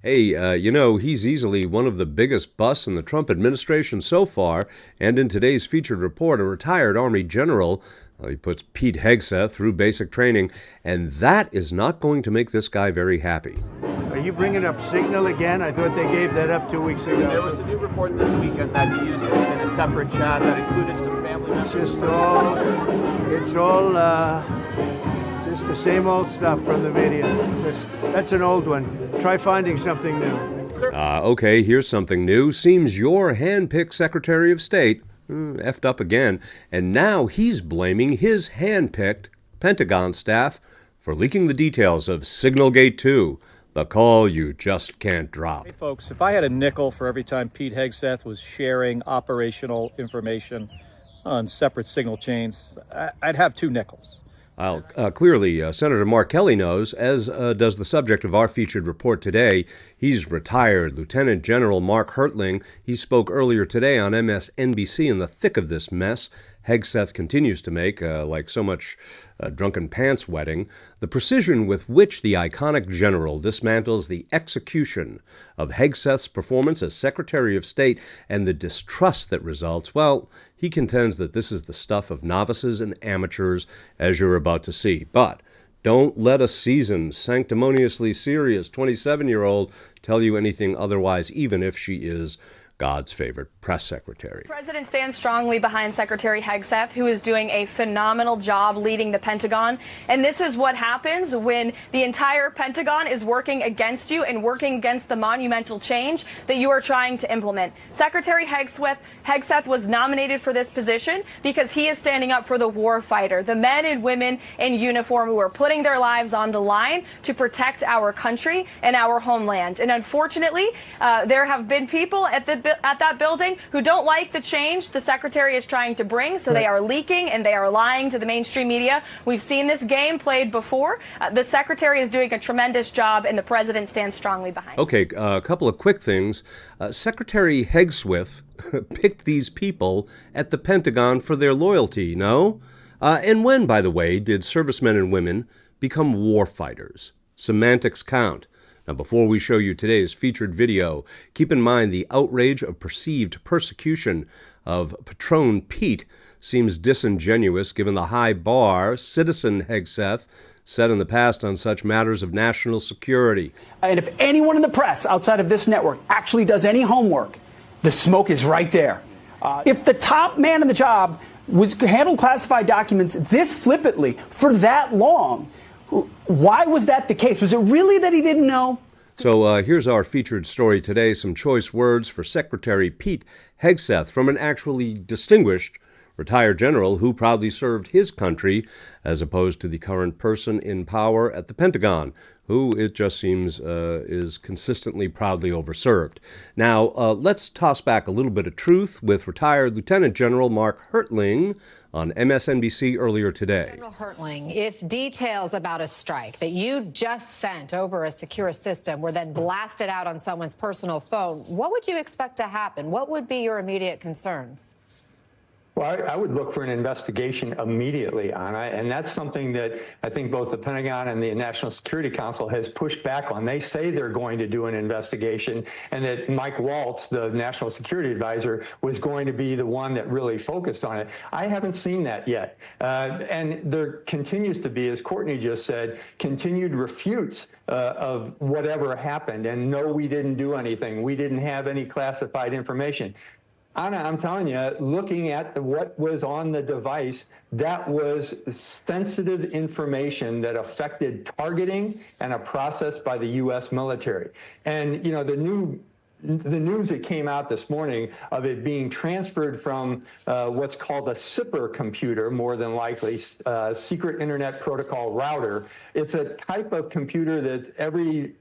Hey, he's easily one of the biggest busts in the Trump administration so far, and in today's featured report, a retired Army general, he puts Pete Hegseth through basic training, and that is not going to make this guy very happy. Are you bringing up Signal again? I thought they gave that up 2 weeks ago. There was a new report this weekend that he used it in a separate chat that included some family members. It's all just the same old stuff from the media. That's an old one. Try finding something new. Okay, here's something new. Seems your hand-picked Secretary of State effed up again, and now he's blaming his hand-picked Pentagon staff for leaking the details of Signalgate 2, the call you just can't drop. Hey folks, if I had a nickel for every time Pete Hegseth was sharing operational information on separate signal chains, I'd have 2 nickels. Clearly, Senator Mark Kelly knows, as does the subject of our featured report today. He's retired Lieutenant General Mark Hurtling. He spoke earlier today on MSNBC in the thick of this mess Hegseth continues to make, like so much drunken pants wetting. The precision with which the iconic general dismantles the execution of Hegseth's performance as Secretary of State and the distrust that results, well, he contends that this is the stuff of novices and amateurs, as you're about to see. But don't let a seasoned, sanctimoniously serious 27-year-old tell you anything otherwise, even if she is God's favorite press secretary. The president stands strongly behind Secretary Hegseth, who is doing a phenomenal job leading the Pentagon. And this is what happens when the entire Pentagon is working against you and working against the monumental change that you are trying to implement. Secretary Hegseth was nominated for this position because he is standing up for the war fighter, the men and women in uniform who are putting their lives on the line to protect our country and our homeland. And unfortunately, there have been people at that building who don't like the change the secretary is trying to bring, so they are leaking and they are lying to the mainstream media. We've seen this game played before. The secretary is doing a tremendous job, and the president stands strongly behind him. Okay, a couple of quick things. Secretary Hegseth picked these people at the Pentagon for their loyalty, no? And when, by the way, did servicemen and women become war fighters? Semantics count. Now, before we show you today's featured video, keep in mind the outrage of perceived persecution of Patron Pete seems disingenuous given the high bar Citizen Hegseth set in the past on such matters of national security. And if anyone in the press outside of this network actually does any homework, the smoke is right there. If the top man in the job was handled classified documents this flippantly for that long, why was that the case? Was it really that he didn't know? So here's our featured story today, some choice words for Secretary Pete Hegseth from an actually distinguished retired general who proudly served his country, as opposed to the current person in power at the Pentagon, who it just seems is consistently proudly overserved. Now, let's toss back a little bit of truth with retired Lieutenant General Mark Hurtling on MSNBC earlier today. General Hurtling, if details about a strike that you just sent over a secure system were then blasted out on someone's personal phone, what would you expect to happen? What would be your immediate concerns? Well, I would look for an investigation immediately, Anna, and that's something that I think both the Pentagon and the National Security Council has pushed back on. They say they're going to do an investigation, and that Mike Waltz, the National Security Advisor, was going to be the one that really focused on it. I haven't seen that yet. And there continues to be, as Courtney just said, continued refutes of whatever happened. And no, we didn't do anything. We didn't have any classified information. Anna, I'm telling you, looking at what was on the device, that was sensitive information that affected targeting and a process by the U.S. military. And, you know, the news that came out this morning of it being transferred from what's called a SIPR computer, more than likely, Secret Internet Protocol Router. It's a type of computer that every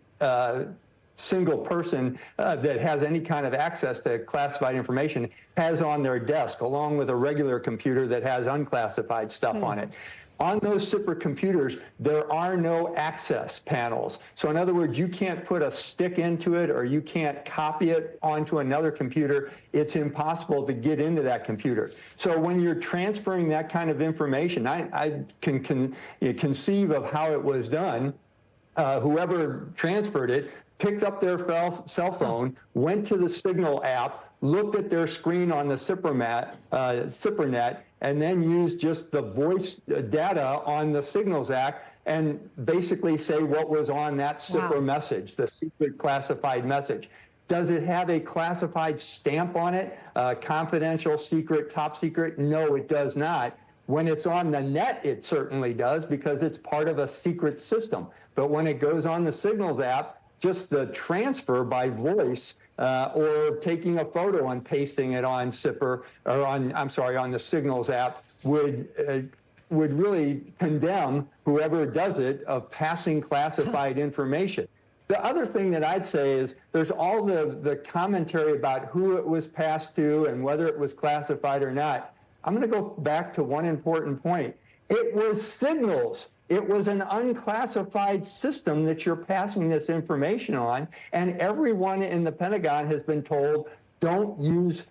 single person that has any kind of access to classified information has on their desk, along with a regular computer that has unclassified stuff on it. On those SIPR computers, there are no access panels. So in other words, you can't put a stick into it or you can't copy it onto another computer. It's impossible to get into that computer. So when you're transferring that kind of information, I can conceive of how it was done. Whoever transferred it picked up their cell phone, went to the Signal app, looked at their screen on the SIPRNet, and then used just the voice data on the Signals Act and basically say what was on that SIPR message, the secret classified message. Does it have a classified stamp on it? Confidential, secret, top secret? No, it does not. When it's on the net, it certainly does because it's part of a secret system. But when it goes on the Signals app, just the transfer by voice or taking a photo and pasting it on SIPR or on the Signals app would really condemn whoever does it of passing classified information. The other thing that I'd say is there's all the commentary about who it was passed to and whether it was classified or not. I'm going to go back to one important point. It was Signals. It was an unclassified system that you're passing this information on, and everyone in the Pentagon has been told, don't use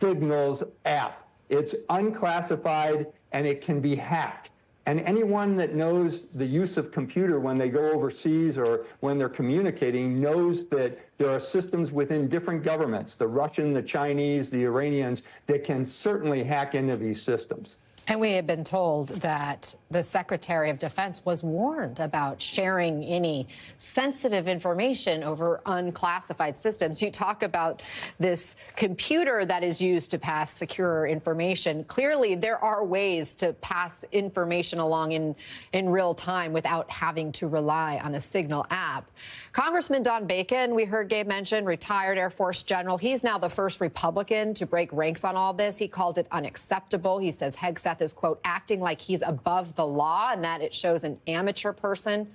Signals app. It's unclassified and it can be hacked. And anyone that knows the use of computer when they go overseas or when they're communicating knows that there are systems within different governments, the Russian, the Chinese, the Iranians, that can certainly hack into these systems. And we had been told that the Secretary of Defense was warned about sharing any sensitive information over unclassified systems. You talk about this computer that is used to pass secure information. Clearly, there are ways to pass information along in real time without having to rely on a Signal app. Congressman Don Bacon, we heard Gabe mention, retired Air Force general. He's now the first Republican to break ranks on all this. He called it unacceptable. He says Hegseth is, quote, acting like he's above the law and that it shows an amateur person.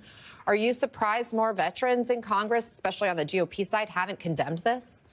Are you surprised more veterans in Congress, especially on the GOP side, haven't condemned this?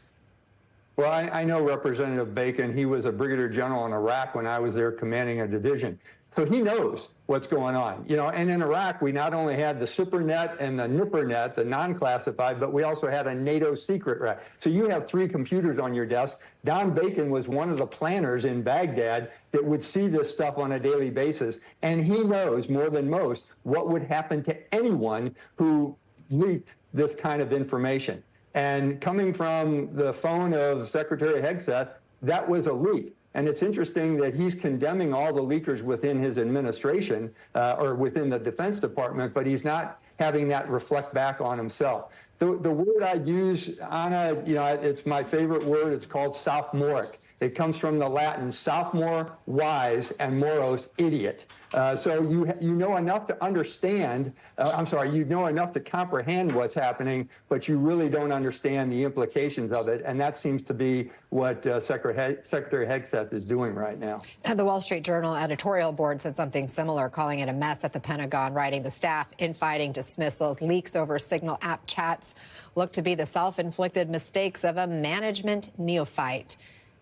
Well, I know Representative Bacon. He was a brigadier general in Iraq when I was there commanding a division. So he knows what's going on, and in Iraq, we not only had the SIPRNet and the NIPRNet, the non-classified, but we also had a NATO secret rack. So you have 3 computers on your desk. Don Bacon was one of the planners in Baghdad that would see this stuff on a daily basis. And he knows more than most what would happen to anyone who leaked this kind of information. And coming from the phone of Secretary Hegseth, that was a leak. And it's interesting that he's condemning all the leakers within his administration or within the Defense Department, but he's not having that reflect back on himself. The word I use, Anna, it's my favorite word. It's called sophomoric. It comes from the Latin sophomore, wise, and moros, idiot. So you know enough to understand, you know enough to comprehend what's happening, but you really don't understand the implications of it. And that seems to be what Secretary Hegseth is doing right now. And the Wall Street Journal editorial board said something similar, calling it a mess at the Pentagon, writing the staff infighting, dismissals, leaks over Signal app chats look to be the self-inflicted mistakes of a management neophyte.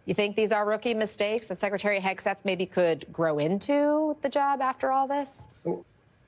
You think these are rookie mistakes that Secretary Hegseth maybe could grow into the job after all this?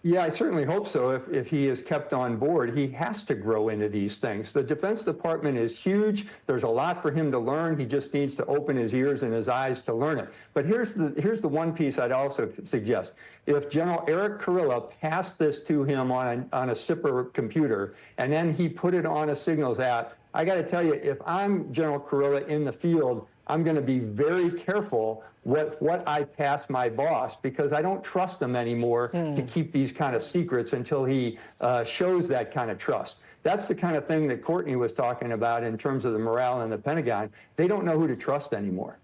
Yeah, I certainly hope so. If he is kept on board, he has to grow into these things. The Defense Department is huge. There's a lot for him to learn. He just needs to open his ears and his eyes to learn it. But here's the one piece I'd also suggest. If General Eric Kurilla passed this to him on a SIPR computer, and then he put it on a Signals app, I got to tell you, if I'm General Kurilla in the field, I'm going to be very careful with what I pass my boss because I don't trust him anymore to keep these kind of secrets until he shows that kind of trust. That's the kind of thing that Courtney was talking about in terms of the morale in the Pentagon. They don't know who to trust anymore.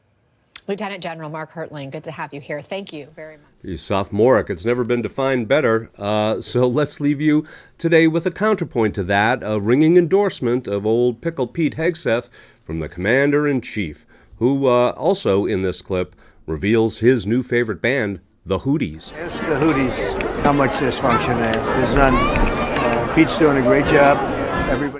Lieutenant General Mark Hurtling, good to have you here. Thank you very much. He's sophomoric. It's never been defined better. So let's leave you today with a counterpoint to that, a ringing endorsement of old Pickle Pete Hegseth from the Commander-in-Chief, who also in this clip reveals his new favorite band, the Hooties. Ask the Hooties how much dysfunction there is. There's none. Pete's doing a great job. Everybody.